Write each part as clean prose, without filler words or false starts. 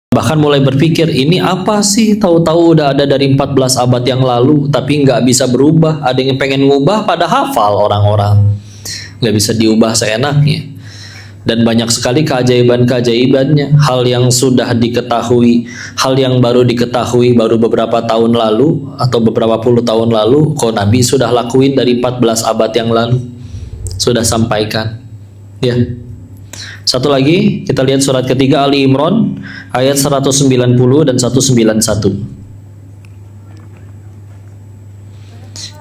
Bahkan mulai berpikir, ini apa sih, tahu-tahu udah ada dari 14 abad yang lalu tapi nggak bisa berubah. Ada yang pengen ngubah pada hafal orang-orang, nggak bisa diubah seenaknya. Dan banyak sekali keajaiban-keajaibannya, hal yang sudah diketahui, hal yang baru diketahui baru beberapa tahun lalu atau beberapa puluh tahun lalu, kok Nabi sudah lakuin dari 14 abad yang lalu, sudah sampaikan. Ya. Satu lagi, kita lihat surat ketiga Ali Imran ayat 190 dan 191.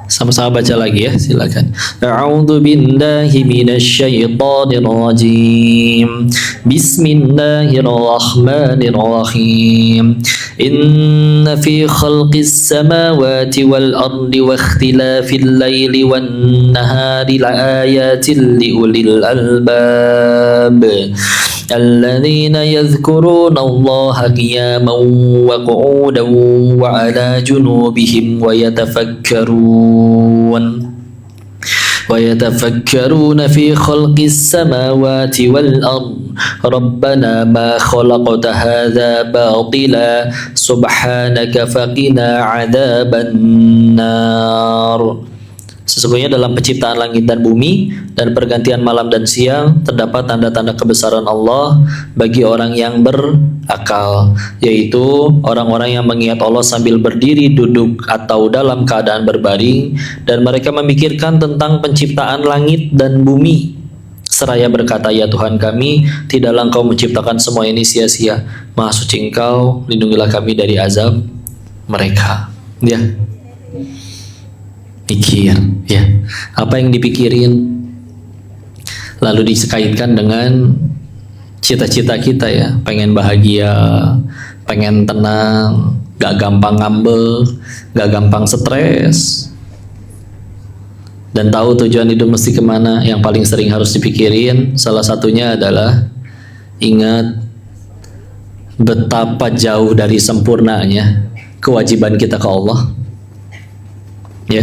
Sama-sama baca lagi ya, silakan. A'udzu billahi minasyaitonir rajim. Bismillahirrahmanirrahim. Inna fi khalqis samawati wal ardi wa ikhtilafil laili wan nahari laayatin liulil albab. الذين يذكرون الله قياما وقعودا وعلى جنوبهم ويتفكرون في خلق السماوات والأرض ربنا ما خلقت هذا باطلا سبحانك فقنا عذاب النار. Sesungguhnya dalam penciptaan langit dan bumi dan pergantian malam dan siang terdapat tanda-tanda kebesaran Allah bagi orang yang berakal, yaitu orang-orang yang mengingat Allah sambil berdiri, duduk, atau dalam keadaan berbaring, dan mereka memikirkan tentang penciptaan langit dan bumi seraya berkata, ya Tuhan kami, tidaklah Engkau menciptakan semua ini sia-sia. Maha suci Engkau, lindungilah kami dari azab mereka. Ya, pikir, ya, apa yang dipikirin lalu dikaitkan dengan cita-cita kita, ya, pengen bahagia, pengen tenang, gak gampang ngambek, gak gampang stres, dan tahu tujuan hidup mesti kemana. Yang paling sering harus dipikirin salah satunya adalah ingat betapa jauh dari sempurnanya kewajiban kita ke Allah. Ya,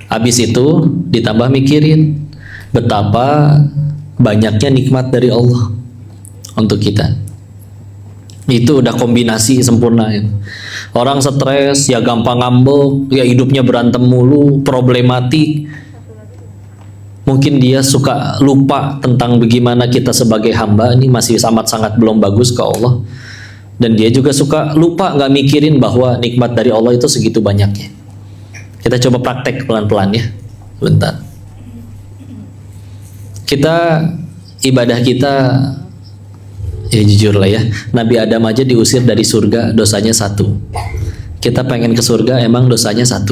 habis itu ditambah mikirin betapa banyaknya nikmat dari Allah untuk kita. Itu udah kombinasi sempurna ya. Orang stres, ya gampang ngambek, ya hidupnya berantem mulu, problematik. Mungkin dia suka lupa tentang bagaimana kita sebagai hamba ini masih sangat belum bagus ke Allah. Dan dia juga suka lupa, nggak mikirin bahwa nikmat dari Allah itu segitu banyaknya. Kita coba praktek pelan-pelan ya, bentar. Kita ibadah kita, ya jujur lah ya, Nabi Adam aja diusir dari surga, dosanya 1. Kita pengen ke surga, emang dosanya 1.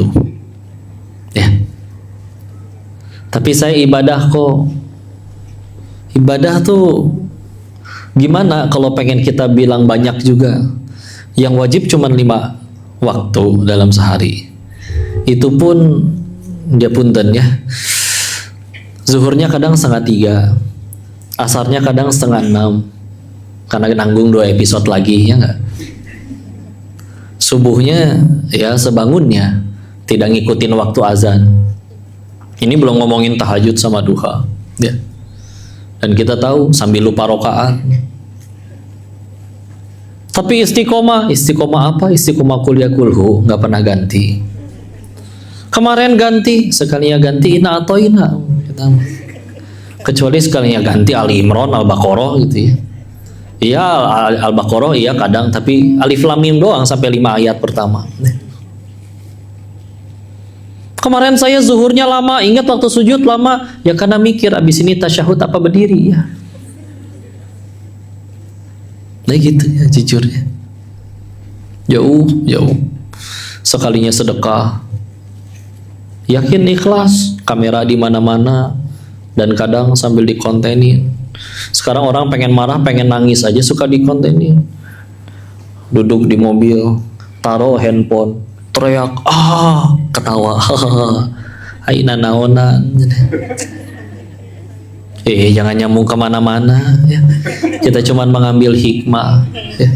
Ya. Tapi saya ibadah kok. Ibadah tuh gimana kalau pengen kita bilang banyak juga? Yang wajib cuma 5 waktu dalam sehari. Itu pun dia punten ya, zuhurnya kadang 5:30, asarnya kadang 5:30 karena nanggung 2 episode lagi, ya enggak. Subuhnya ya sebangunnya, tidak ngikutin waktu azan. Ini belum ngomongin tahajud sama duha ya. Dan kita tahu sambil lupa rokaat. Tapi istiqomah apa? Istiqomah kuliah kulhu nggak pernah ganti. Kemarin ganti, sekalinya ganti ina atau ina, kecuali sekalinya ganti Ali Imran, Al-Baqarah gitu ya. Iya Al-Baqarah iya kadang, tapi Alif Lam Mim doang sampai 5 ayat pertama. Kemarin saya zuhurnya lama, ingat waktu sujud lama, ya karena mikir abis ini tasyahud apa berdiri ya. Nah gitu ya jujurnya. Jauh. Sekalinya sedekah, yakin ikhlas, kamera di mana-mana, dan kadang sambil dikontenin. Sekarang orang pengen marah, pengen nangis aja suka dikontenin. Duduk di mobil, taruh handphone, teriak, ketawa, aina naonan. Jangan nyambung kemana-mana. Ya. Kita cuman mengambil hikmah. Ya.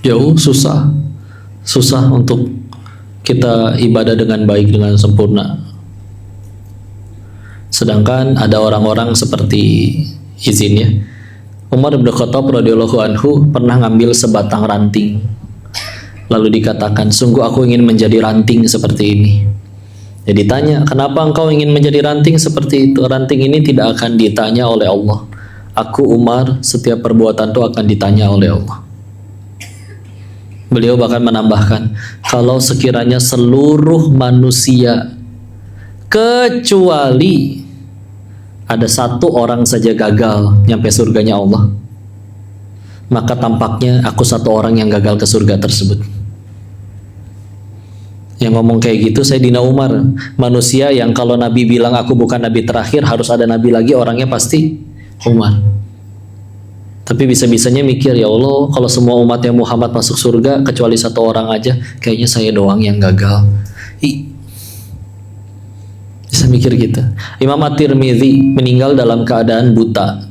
Jauh susah untuk kita ibadah dengan baik, dengan sempurna. Sedangkan ada orang-orang seperti izinnya, Umar bin Khattab radhiyallahu anhu pernah ngambil sebatang ranting. Lalu dikatakan, sungguh aku ingin menjadi ranting seperti ini. Jadi tanya, kenapa engkau ingin menjadi ranting seperti itu? Ranting ini tidak akan ditanya oleh Allah. Aku Umar, setiap perbuatan itu akan ditanya oleh Allah. Beliau bahkan menambahkan, kalau sekiranya seluruh manusia kecuali ada satu orang saja gagal nyampe surganya Allah, maka tampaknya aku satu orang yang gagal ke surga tersebut. Yang ngomong kayak gitu Sayyidina Umar, manusia yang kalau Nabi bilang aku bukan Nabi terakhir, harus ada Nabi lagi, orangnya pasti Umar. Tapi bisa-bisanya mikir, ya Allah, kalau semua umat yang Muhammad masuk surga kecuali satu orang aja, kayaknya saya doang yang gagal. Bisa mikir gitu. Imam At-Tirmidzi meninggal dalam keadaan buta.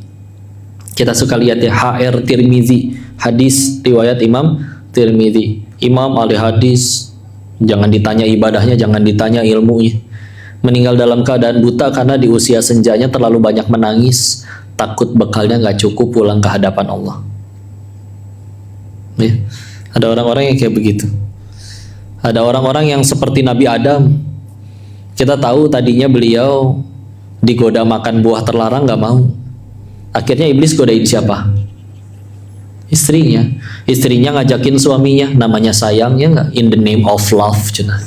Kita suka lihat ya, HR Tirmidzi, hadis riwayat Imam Tirmidzi. Imam ahli hadis, jangan ditanya ibadahnya, jangan ditanya ilmunya. Meninggal dalam keadaan buta karena di usia senjanya terlalu banyak menangis, takut bekalnya nggak cukup pulang ke hadapan Allah. Ya. Ada orang-orang yang kayak begitu. Ada orang-orang yang seperti Nabi Adam. Kita tahu tadinya beliau digoda makan buah terlarang, nggak mau. Akhirnya iblis godain siapa? Istrinya. Istrinya ngajakin suaminya, namanya sayang ya nggak? In the name of love, cina.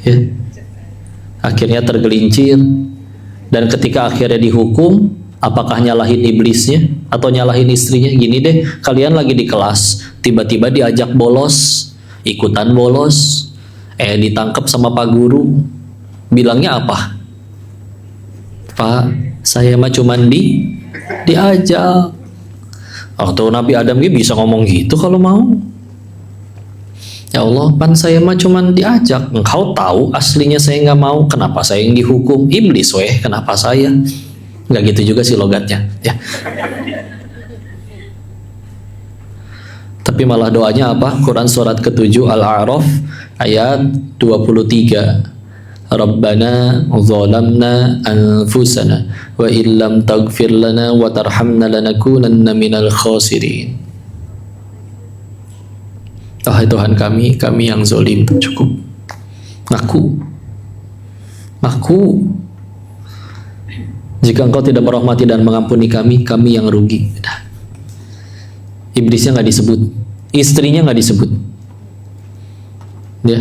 Ya. Akhirnya tergelincir, dan ketika akhirnya dihukum, apakah nyalahin iblisnya atau nyalahin istrinya? Gini deh, kalian lagi di kelas, tiba-tiba diajak bolos, ikutan bolos, ditangkap sama Pak Guru, bilangnya apa? Pak, saya mah cuman diajak. Atau Nabi Adam bisa ngomong gitu kalau mau. Ya Allah, pan saya mah cuman diajak. Engkau tahu aslinya saya nggak mau. Kenapa saya yang dihukum? Iblis weh, kenapa saya? Nggak gitu juga sih logatnya. Ya. Tapi malah doanya apa? Quran surat ke-7 Al-A'raf ayat 23. Rabbana zalamna anfusana wa illam taghfir lana wa tarhamna lanakunanna minal khasirin. Wahai Tuhan kami yang zalim, cukup. Ngaku. Jika Engkau tidak merahmati dan mengampuni kami yang rugi. Iblisnya nggak disebut, istrinya nggak disebut. Ya.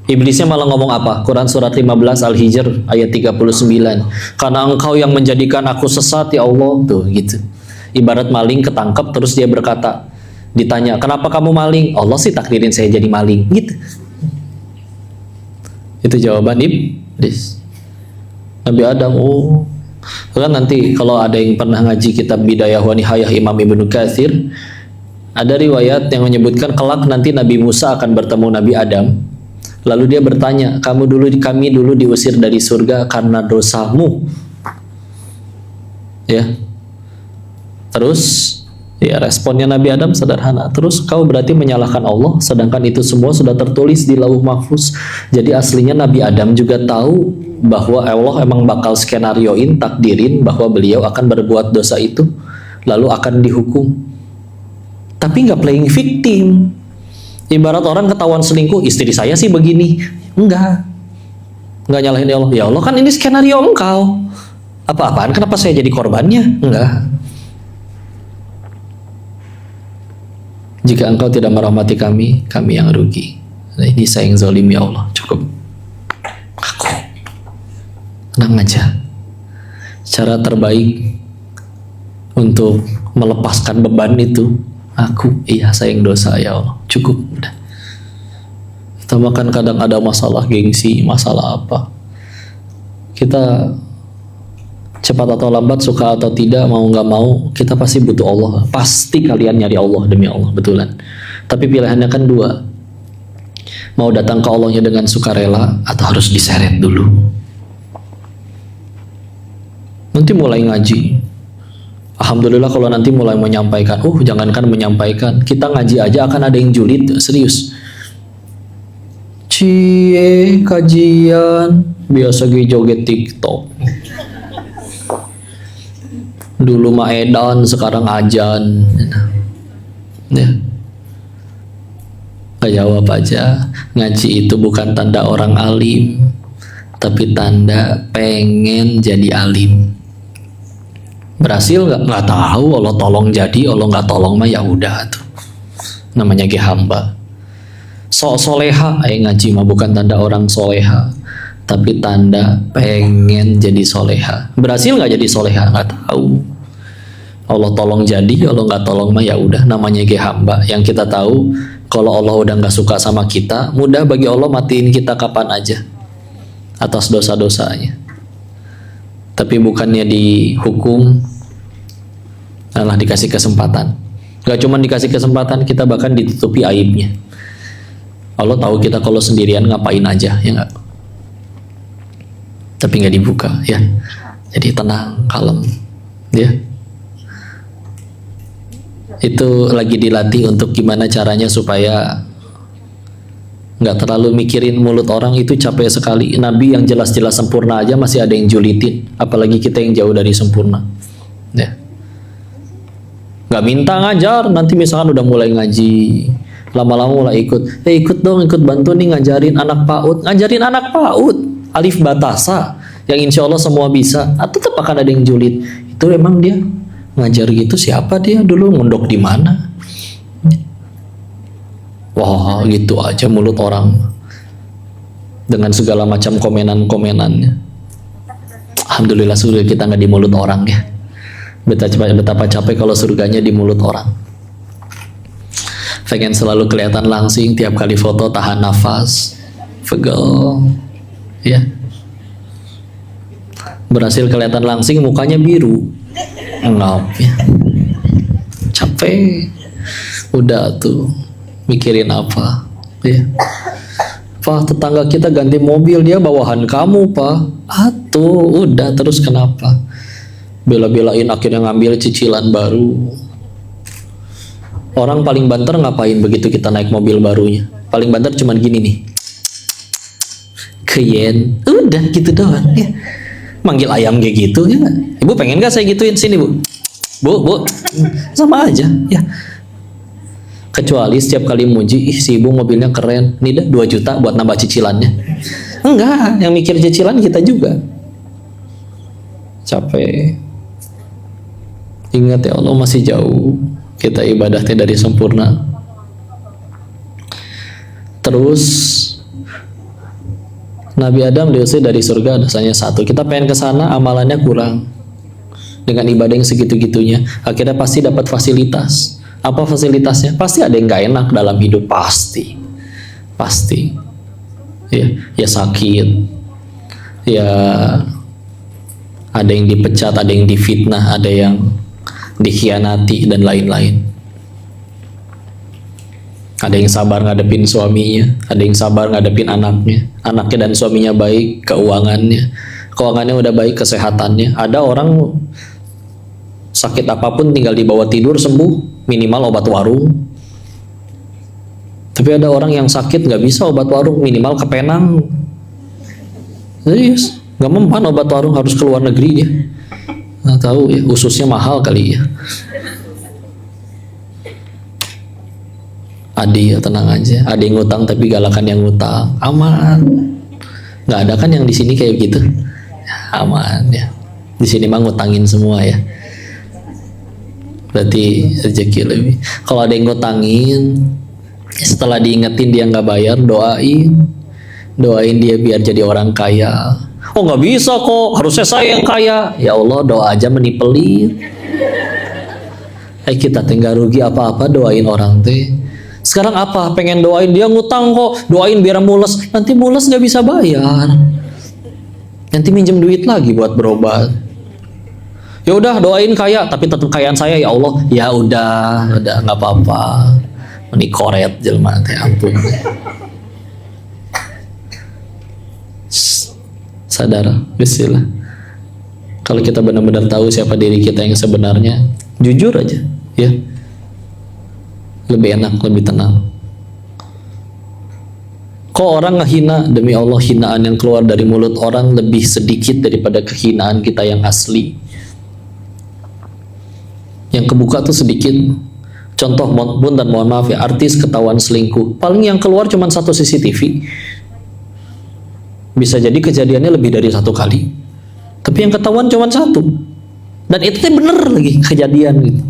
Iblisnya malah ngomong apa? Quran surat 15 Al-Hijr ayat 39. Karena engkau yang menjadikan aku sesat ya Allah. Tuh gitu. Ibarat maling ketangkep terus dia berkata, ditanya, kenapa kamu maling? Allah sih takdirin saya jadi maling. Gitu. Itu jawaban iblis. Nabi Adam, kan nanti kalau ada yang pernah ngaji kitab Bidayah wa Nihayah Imam Ibnu Katsir, ada riwayat yang menyebutkan kelak nanti Nabi Musa akan bertemu Nabi Adam. Lalu dia bertanya, kami dulu diusir dari surga karena dosamu. Ya. Terus ya responnya Nabi Adam sederhana. Terus kau berarti menyalahkan Allah, sedangkan itu semua sudah tertulis di Lauh Mahfuz. Jadi aslinya Nabi Adam juga tahu bahwa Allah emang bakal skenarioin, takdirin bahwa beliau akan berbuat dosa itu, lalu akan dihukum. Tapi nggak playing victim. Ibarat orang ketahuan selingkuh, istri saya sih begini. Enggak nyalahin Allah. Ya Allah, kan ini skenario engkau. Apa-apaan, kenapa saya jadi korbannya? Enggak. Jika engkau tidak merahmati kami yang rugi. Nah, ini saya yang zalim ya Allah. Cukup. Aku. Tenang aja. Cara terbaik untuk melepaskan beban itu, saya yang dosa ya Allah. Cukup, udah. Kita makan kadang ada masalah gengsi, masalah apa. Kita cepat atau lambat, suka atau tidak, mau nggak mau, kita pasti butuh Allah. Pasti kalian nyari Allah, demi Allah, betulan. Tapi pilihannya kan dua. Mau datang ke Allahnya dengan sukarela atau harus diseret dulu. Nanti mulai ngaji. Alhamdulillah kalau nanti mulai menyampaikan, jangankan menyampaikan, kita ngaji aja akan ada yang julid, serius. Cie, kajian, biasa gue joget TikTok. Dulu mah edan, sekarang ajan. Ya, nggak jawab aja. Ngaji itu bukan tanda orang alim, tapi tanda pengen jadi alim. Berhasil nggak tahu. Allah tolong jadi, Allah nggak tolong mah ya udah tuh. Namanya ge hamba. Sok soleha, ngaji mah bukan tanda orang soleha, tapi tanda pengen jadi soleha. Berhasil nggak jadi soleha nggak tahu. Allah tolong jadi, Allah nggak tolong mah ya udah. Namanya ge hamba. Yang kita tahu, kalau Allah udah nggak suka sama kita, mudah bagi Allah matiin kita kapan aja atas dosa-dosanya. Tapi bukannya dihukum, malah dikasih kesempatan. Gak cuma dikasih kesempatan, kita bahkan ditutupi aibnya. Allah tahu kita kalau sendirian ngapain aja, ya nggak? Tapi nggak dibuka, ya. Jadi tenang, kalem, ya. Itu lagi dilatih untuk gimana caranya supaya nggak terlalu mikirin mulut orang. Itu capek sekali. Nabi yang jelas-jelas sempurna aja masih ada yang julitin, apalagi kita yang jauh dari sempurna, ya. Nggak minta ngajar, nanti misalkan udah mulai ngaji, lama-lama mulai ikut, ikut dong, ikut bantu nih ngajarin anak PAUD. Ngajarin anak PAUD alif batasa yang insya Allah semua bisa, tetap akan ada yang julid. Itu emang dia ngajar gitu, siapa dia dulu, mondok di mana? Wah, gitu aja mulut orang dengan segala macam komenan-komenannya. Alhamdulillah surga kita nggak di mulut orang, ya. Betapa capek kalau surganya di mulut orang. Pengen selalu kelihatan langsing, tiap kali foto tahan nafas, pegel, ya. Berhasil kelihatan langsing, mukanya biru, ngap, ya. Capek, udah tuh mikirin apa, ya. Pak, tetangga kita ganti mobil, dia bawahan kamu, Pak. Atuh, udah terus kenapa? Bela-belain akhirnya ngambil cicilan baru. Orang paling banter ngapain begitu kita naik mobil barunya? Paling banter cuman gini nih, keyen, udah gitu doang, ya. Manggil ayam kayak gitu, ya. Ibu pengen gak saya gituin? Sini bu, bu, sama aja, ya. Kecuali setiap kali muji, si ibu mobilnya keren, nih dah 2 juta buat nambah cicilannya. Enggak, yang mikir cicilan kita juga. Capek. Ingat ya, Allah masih jauh kita ibadahnya dari sempurna. Terus Nabi Adam diusir dari surga, dosanya 1. Kita pengen ke sana, amalannya kurang. Dengan ibadah yang segitu-gitunya, akhirnya pasti dapat fasilitas. Apa fasilitasnya? Pasti ada yang gak enak dalam hidup, pasti. Ya sakit. Ya ada yang dipecat, ada yang difitnah, ada yang dikhianati dan lain-lain. Ada yang sabar ngadepin suaminya, ada yang sabar ngadepin anaknya dan suaminya baik, keuangannya udah baik, kesehatannya. Ada orang sakit apapun tinggal dibawa tidur sembuh, minimal obat warung. Tapi ada orang yang sakit nggak bisa obat warung, minimal ke Penang. Serius, nggak mempan obat warung, harus ke luar negeri dia. Nggak tahu ya, ususnya mahal kali ya. Adi ya tenang aja, ada yang ngutang tapi galakan yang ngutang, aman. Nggak ada kan yang di sini kayak gitu, aman ya. Di sini mah ngutangin semua ya. Berarti rezeki lebih. Kalau ada yang ngutangin, setelah diingetin dia nggak bayar, doain dia biar jadi orang kaya. Oh nggak bisa kok, harusnya saya yang kaya. Ya Allah, doa aja menipelin. Kita tinggal rugi apa-apa doain orang teh. Sekarang apa? Pengen doain dia ngutang kok, doain biar mules. Nanti mules nggak bisa bayar. Nanti minjem duit lagi buat berobat. Ya udah doain kaya, tapi tetap kayaan saya ya Allah. Ya udah nggak apa-apa. Ini koret jelma teh, ampun. Sadar, bismillah. Kalau kita benar-benar tahu siapa diri kita yang sebenarnya, jujur aja, ya. Lebih enak, lebih tenang. Kok orang ngehina? Demi Allah, hinaan yang keluar dari mulut orang lebih sedikit daripada kehinaan kita yang asli. Yang kebuka tuh sedikit. Contoh pun dan mohon maaf ya, artis ketahuan selingkuh, paling yang keluar cuma satu CCTV. Bisa jadi kejadiannya lebih dari satu kali, tapi yang ketahuan cuma satu, dan itu teh bener lagi kejadian gitu.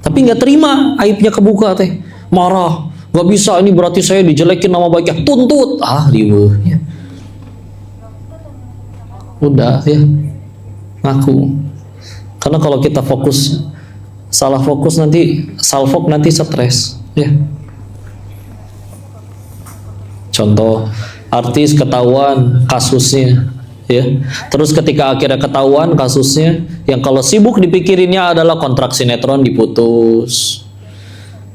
Tapi nggak terima aibnya kebuka teh, marah, nggak bisa, ini berarti saya dijelekin nama baiknya, tuntut, ribu ya. Udah ya, ngaku. Karena kalau kita fokus, salah fokus nanti, salfok nanti stres ya. Contoh, artis ketahuan kasusnya ya, terus ketika akhirnya ketahuan kasusnya, yang kalau sibuk dipikirinnya adalah kontrak sinetron diputus,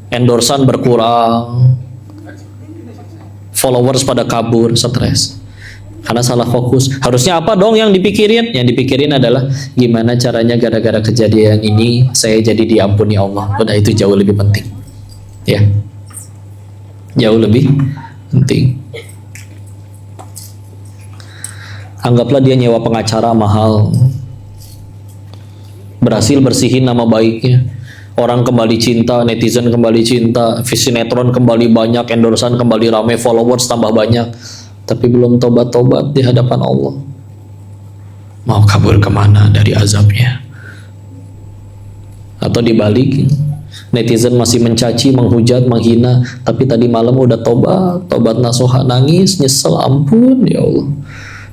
endorsan berkurang, followers pada kabur, stres karena salah fokus. Harusnya apa dong yang dipikirin? Yang dipikirin adalah gimana caranya gara-gara kejadian ini saya jadi diampuni Allah. Udah, itu jauh lebih penting ya, jauh lebih penting. Anggaplah dia nyewa pengacara mahal, berhasil bersihin nama baiknya, orang kembali cinta, netizen kembali cinta, sinetron kembali banyak, endorsan kembali rame, followers tambah banyak, tapi belum tobat-tobat di hadapan Allah. Mau kabur kemana dari azabnya? Atau dibalik, netizen masih mencaci, menghujat, menghina, tapi tadi malam udah tobat nasuha, nangis, nyesel, ampun ya Allah.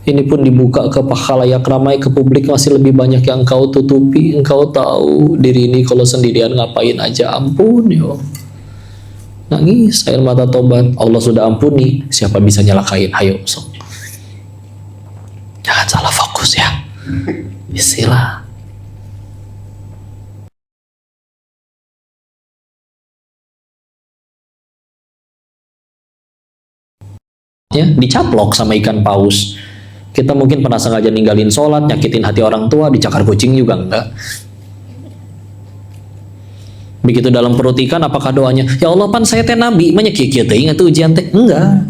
Ini pun dibuka ke khalayak ramai, ke publik, masih lebih banyak yang engkau tutupi. Engkau tahu diri ini kalau sendirian ngapain aja, ampun ya Allah. Nangis, air mata tobat, Allah sudah ampuni, siapa bisa nyalakain? Ayo sok. Jangan salah fokus ya. Istilah. Ya, dicaplok sama ikan paus. Kita mungkin pernah sengaja ninggalin sholat, nyakitin hati orang tua, dicakar kucing juga enggak. Begitu dalam perut ikan, apakah doanya, ya Allah pan saya teh nabi, menyekik teh ingat ujian teh? Enggak.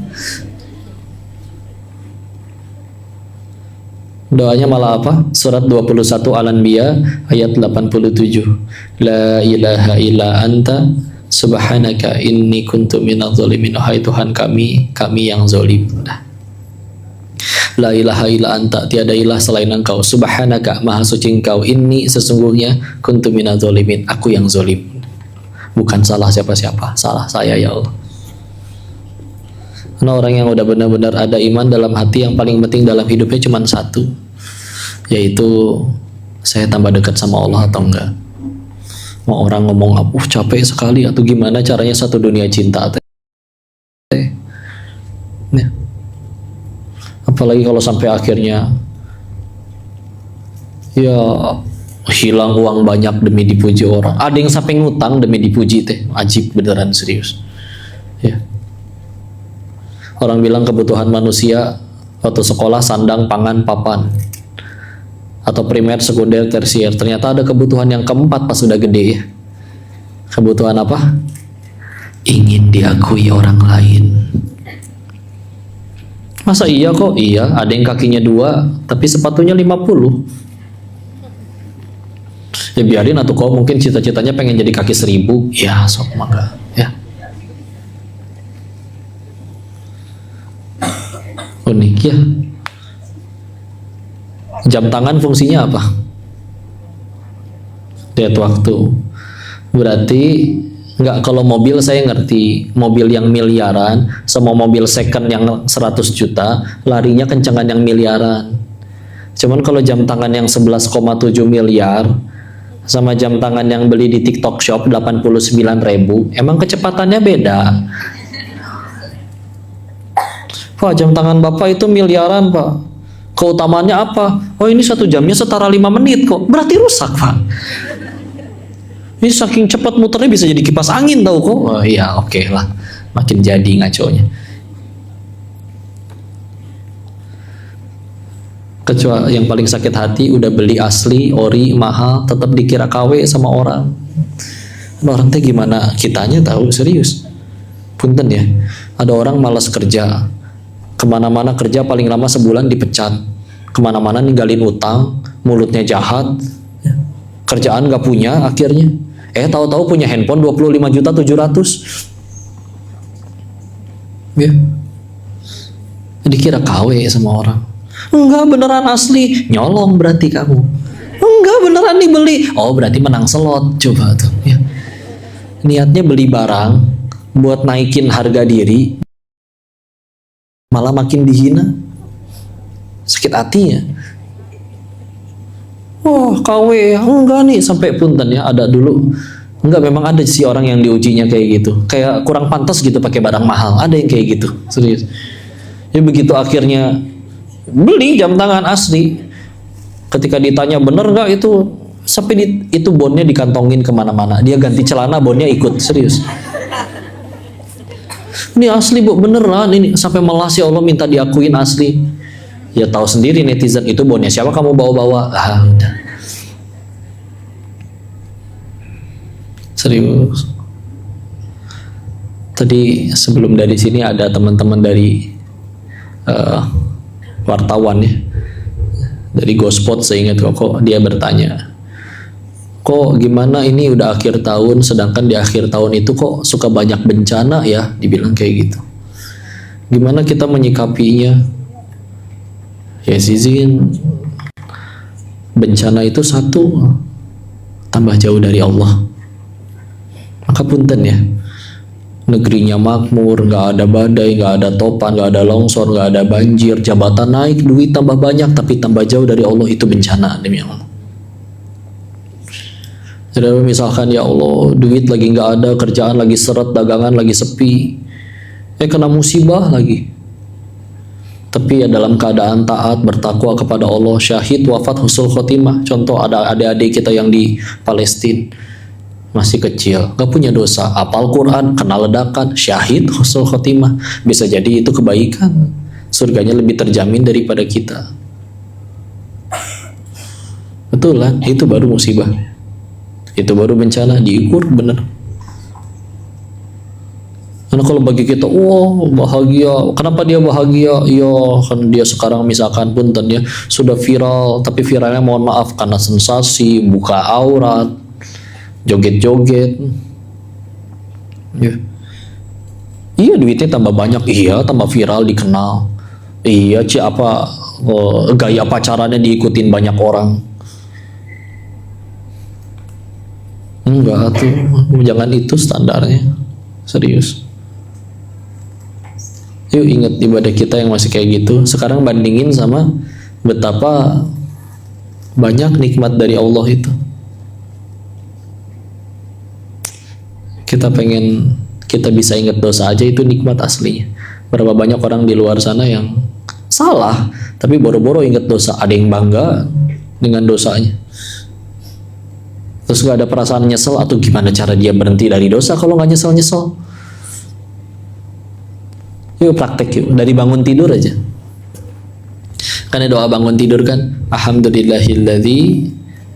Doanya malah apa? Surat 21 Al-Anbiya ayat 87. La ilaha illa anta subhanaka inni kuntu minadz zalimin. Hai Tuhan kami yang zalim. La ilaha illa anta, tiada ilah selain engkau, subhanaka, maha suci engkau, inni, sesungguhnya, kuntu minadz zalimin, aku yang zalim. Bukan salah siapa-siapa, salah saya ya Allah. Karena orang yang udah benar-benar ada iman dalam hati, yang paling penting dalam hidupnya cuma satu, yaitu saya tambah dekat sama Allah atau enggak. Mau orang ngomong capek sekali atau gimana caranya satu dunia cinta ya. Apalagi kalau sampai akhirnya ya hilang uang banyak demi dipuji orang. Ada yang sampai ngutang demi dipuji teh, ajib beneran, serius ya. Orang bilang kebutuhan manusia waktu sekolah sandang, pangan, papan, atau primer, sekunder, tersier. Ternyata ada kebutuhan yang keempat pas sudah gede ya. Kebutuhan apa? Ingin diakui orang lain. Masa iya kok? Iya, ada yang kakinya 2 tapi sepatunya 50. Ya biarin atau kok, mungkin cita-citanya pengen jadi kaki 1000. Ya sok mangga ya. Unik ya. Jam tangan fungsinya apa? Lihat waktu. Berarti enggak, kalau mobil saya ngerti, mobil yang miliaran sama mobil second yang 100 juta larinya kencengan yang miliaran. Cuman kalau jam tangan yang 11,7 miliar sama jam tangan yang beli di TikTok Shop 89.000, emang kecepatannya beda. Pak, jam tangan Bapak itu miliaran Pak, keutamaannya apa? Oh ini 1 jamnya setara 5 menit kok, berarti rusak Pak. Ini saking cepat muternya bisa jadi kipas angin tahu kok. Oh iya, oke lah, makin jadi ngaconya. Kecuali yang paling sakit hati, udah beli asli, ori, mahal, tetap dikira KW sama orang. Orang teh gimana kitanya tahu, serius. Punten ya, ada orang malas kerja, kemana-mana kerja paling lama sebulan dipecat, kemana-mana ninggalin utang, mulutnya jahat, kerjaan nggak punya akhirnya. Tahu-tahu punya handphone 25.700.000. Ya. Dikira KW sama orang. Enggak, beneran asli. Nyolong berarti kamu. Enggak, beneran dibeli. Oh, berarti menang slot. Coba tuh ya. Niatnya beli barang buat naikin harga diri, malah makin dihina. Sakit hatinya. Wah, KW. Enggak nih, sampai punten ya, ada dulu. Enggak, memang ada sih orang yang diujinya kayak gitu. Kayak kurang pantas gitu pakai barang mahal. Ada yang kayak gitu, serius. Ya begitu akhirnya beli jam tangan asli. Ketika ditanya bener nggak itu, sampai itu bonnya dikantongin kemana-mana. Dia ganti celana, bonnya ikut, serius. Ini asli bu, beneran ini. Sampai melas, ya Allah, minta diakuin asli. Ya tahu sendiri netizen, itu bonnya siapa kamu bawa-bawa? Udah. Serius. Tadi sebelum dari sini ada teman-teman dari wartawan ya, dari Gospot, saya ingat kok dia bertanya, kok gimana ini udah akhir tahun, sedangkan di akhir tahun itu kok suka banyak bencana ya, dibilang kayak gitu. Gimana kita menyikapinya? Ya izin, bencana itu satu, tambah jauh dari Allah. Maka punten ya, negerinya makmur, nggak ada badai, nggak ada topan, nggak ada longsor, nggak ada banjir, jabatan naik, duit tambah banyak, tapi tambah jauh dari Allah, itu bencana demi Allah. Jadi misalkan ya Allah, duit lagi nggak ada, kerjaan lagi seret, dagangan lagi sepi, kena musibah lagi. Tapi ya dalam keadaan taat, bertakwa kepada Allah, syahid, wafat, husnul khotimah. Contoh ada adik-adik kita yang di Palestina, masih kecil, gak punya dosa, hafal Quran, kena ledakan, syahid, husnul khotimah. Bisa jadi itu kebaikan, surganya lebih terjamin daripada kita. Betul kan? Itu baru musibah, itu baru bencana, diukur bener. Karena kalau bagi kita, wah bahagia, kenapa dia bahagia? Iya kan dia sekarang misalkan punten ya, sudah viral, tapi viralnya mohon maaf karena sensasi, buka aurat, joget-joget, ya. Iya duitnya tambah banyak, iya tambah viral, dikenal, iya gaya pacarannya diikutin banyak orang. Enggak tuh, jangan itu standarnya, serius. Yuk ingat ibadah kita yang masih kayak gitu. Sekarang bandingin sama betapa banyak nikmat dari Allah itu. Kita pengen kita bisa ingat dosa aja, itu nikmat aslinya. Berapa banyak orang di luar sana yang salah tapi boro-boro ingat dosa. Ada yang bangga dengan dosanya, terus gak ada perasaan nyesel, atau gimana cara dia berhenti dari dosa kalau nggak nyesel. Yuk praktek yuk, dari bangun tidur aja. Karena doa bangun tidur kan, alhamdulillahilladzi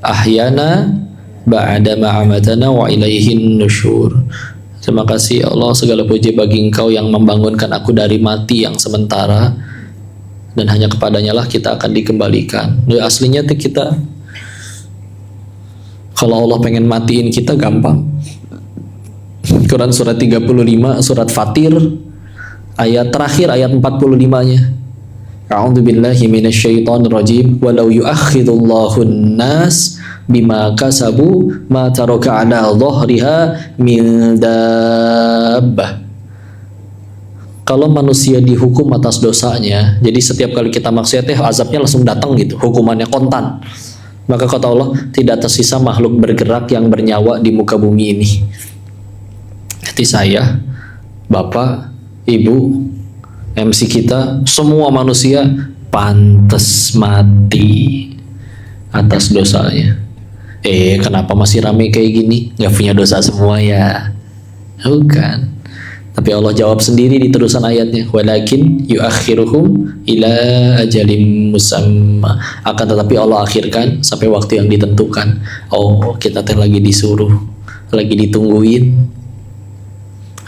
ahyana ba'da ma'amatana wa ilaihin nusyur. Terima kasih Allah, segala puji bagi Engkau yang membangunkan aku dari mati yang sementara, dan hanya kepadanya lah kita akan dikembalikan. Ya, aslinya tuh kita, kalau Allah pengen matiin kita gampang. Quran surat 35, surat Fatir, ayat terakhir, ayat 45-nya. A'udzubillahi minasyaitonirrajim. Walau yu'akhidullahu an-nas bima kasabu ma taraka 'ala dhahriha min dabbah. Kalau manusia dihukum atas dosanya, jadi setiap kali kita maksiat azabnya langsung datang gitu, hukumannya kontan. Maka kata Allah, tidak tersisa makhluk bergerak yang bernyawa di muka bumi ini. Jadi saya, Bapak, Ibu, MC kita, semua manusia pantas mati atas dosanya. Kenapa masih rame kayak gini? Gak punya dosa semua ya? Bukan. Tapi Allah jawab sendiri di terusan ayatnya, walakin yuakhiruhum ila ajalim musamma. Akan tetapi Allah akhirkan sampai waktu yang ditentukan. Oh, kita lagi disuruh, lagi ditungguin.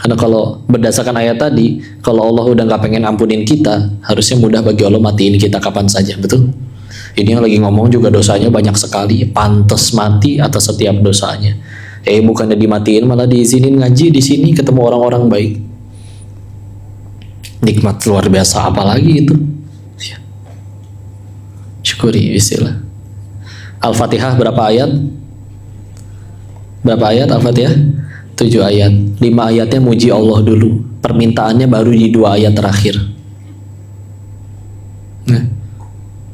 Karena kalau berdasarkan ayat tadi, kalau Allah udah nggak pengen ampunin kita, harusnya mudah bagi Allah matiin kita kapan saja, betul? Ini yang lagi ngomong juga dosanya banyak sekali, pantas mati atas setiap dosanya. Bukannya dimatiin malah diizinin ngaji di sini ketemu orang-orang baik. Nikmat luar biasa apalagi itu. Ya. Syukuri bismillah. Al-Fatihah berapa ayat? Berapa ayat Al-Fatihah? 7 ayat. 5 ayatnya muji Allah dulu. Permintaannya baru di 2 ayat terakhir. Nah,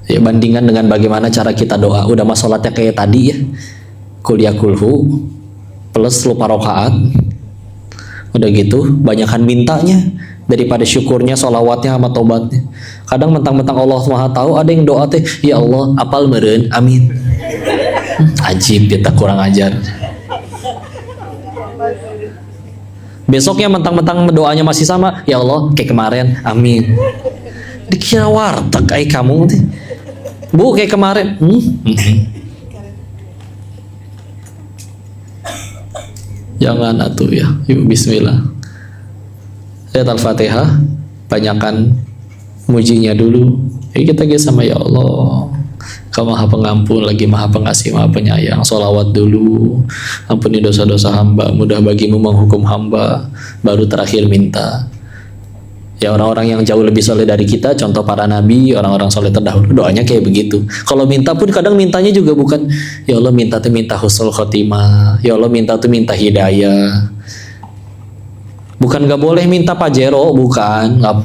ya bandingkan dengan bagaimana cara kita doa. Udah mah sholatnya kayak tadi ya. Kul ya kulhu plus lupa rokaat. Udah gitu, banyakan mintanya daripada syukurnya, sholawatnya sama tobatnya. Kadang mentang-mentang Allah Maha tahu, ada yang doa teh, ya Allah, apal meren, amin. Ajib, kita kurang ajar. Besoknya mentang-mentang doanya masih sama, ya Allah, kayak kemarin, amin. Dikira warteg kayak kamu teh. Bu, kayak kemarin. Jangan atuh ya. Yuk bismillah. Lihat Al-Fatihah, banyakan mujinya dulu. Kita sama ya Allah. Kau Maha Pengampun, lagi Maha Pengasih, Maha Penyayang. Sholawat dulu, ampuni dosa-dosa hamba, mudah bagimu menghukum hamba. Baru terakhir minta. Ya orang-orang yang jauh lebih soleh dari kita, contoh para nabi, orang-orang soleh terdahulu, doanya kayak begitu. Kalau minta pun kadang mintanya juga bukan, ya Allah minta tuh minta husnul khotimah, ya Allah minta tuh minta hidayah. Bukan nggak boleh minta Pajero, bukan. Nggak,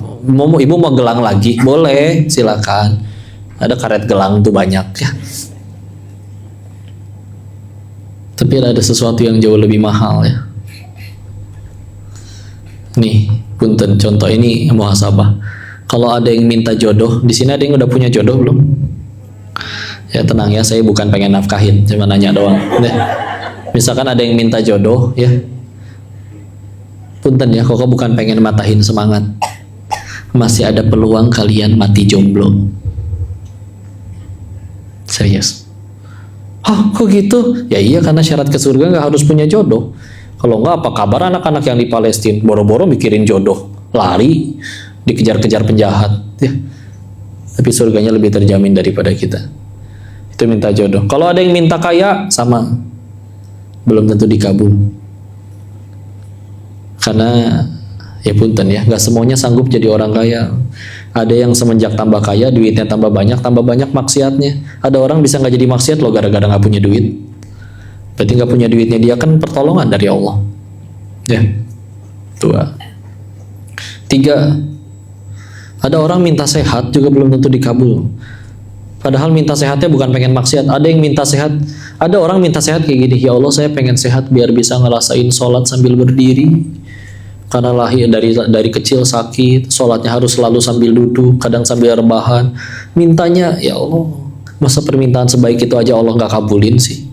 ibu mau gelang lagi, boleh, silakan. Ada karet gelang tuh banyak ya. Tapi ada sesuatu yang jauh lebih mahal ya. Nih, punten contoh ini muhasabah. Kalau ada yang minta jodoh, di sini ada yang udah punya jodoh belum? Ya tenang ya, saya bukan pengen nafkahin, cuma nanya doang. Nah, misalkan ada yang minta jodoh ya. Punten ya, kok bukan pengen matahin semangat. Masih ada peluang kalian mati jomblo. Serius. Oh, kok gitu? Ya iya, karena syarat ke surga nggak harus punya jodoh. Kalau nggak, apa kabar anak-anak yang di Palestina boro-boro mikirin jodoh, lari, dikejar-kejar penjahat, ya. Tapi surganya lebih terjamin daripada kita. Itu minta jodoh. Kalau ada yang minta kaya, sama, belum tentu dikabul. Karena ya punten ya, nggak semuanya sanggup jadi orang kaya. Ada yang semenjak tambah kaya, duitnya tambah banyak maksiatnya. Ada orang bisa nggak jadi maksiat loh gara-gara nggak punya duit. Berarti nggak punya duitnya dia kan pertolongan dari Allah. Ya, 2. 3. Ada orang minta sehat juga belum tentu dikabul. Padahal minta sehatnya bukan pengen maksiat. Ada yang minta sehat. Ada orang minta sehat kayak gini. Ya Allah, saya pengen sehat biar bisa ngerasain sholat sambil berdiri. Karena lahir dari kecil sakit, sholatnya harus selalu sambil duduk, kadang sambil rebahan. Mintanya, ya Allah, masa permintaan sebaik itu aja Allah nggak kabulin sih.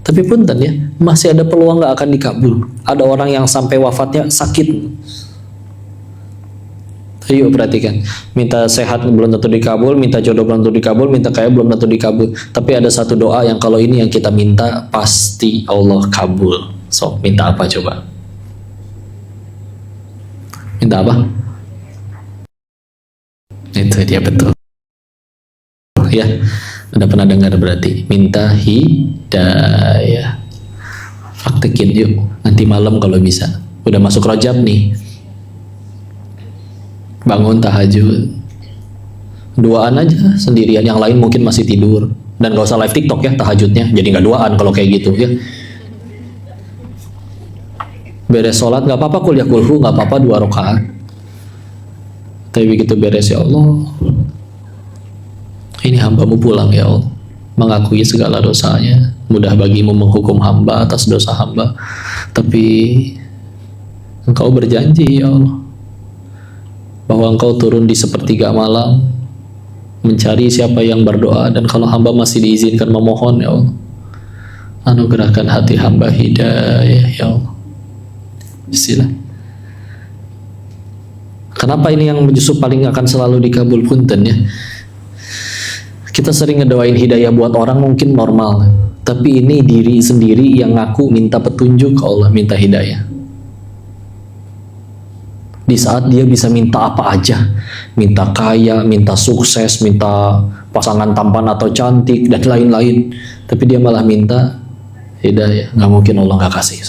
Tapi punten ya, masih ada peluang nggak akan dikabul. Ada orang yang sampai wafatnya sakit. Ayo perhatikan, minta sehat belum tentu dikabul, minta jodoh belum tentu dikabul, minta kaya belum tentu dikabul. Tapi ada satu doa yang kalau ini yang kita minta pasti Allah kabul. So, minta apa coba? Minta apa? Itu dia betul. Ya, udah pernah dengar berarti. Minta hidayah. Praktekin yuk. Nanti malam kalau bisa. Udah masuk Rajab nih. Bangun tahajud. Duaan aja sendirian. Yang lain mungkin masih tidur. Dan gak usah live TikTok ya tahajudnya. Jadi gak duaan kalau kayak gitu ya. Beres sholat nggak apa-apa, kuliah kulhu nggak apa-apa 2 rakaat. Tapi begitu beres, ya Allah, ini hambamu pulang ya Allah, mengakui segala dosanya, mudah bagimu menghukum hamba atas dosa hamba. Tapi Engkau berjanji ya Allah bahwa Engkau turun di sepertiga malam mencari siapa yang berdoa, dan kalau hamba masih diizinkan memohon ya Allah, anugerahkan hati hamba hidayah ya Allah. Bismillah. Kenapa ini yang justru paling akan selalu dikabul punten ya? Kita sering ngedoain hidayah buat orang mungkin normal, tapi ini diri sendiri yang ngaku minta petunjuk ke Allah, minta hidayah. Di saat dia bisa minta apa aja, minta kaya, minta sukses, minta pasangan tampan atau cantik dan lain-lain, tapi dia malah minta hidayah. Nggak mungkin Allah nggak kasih.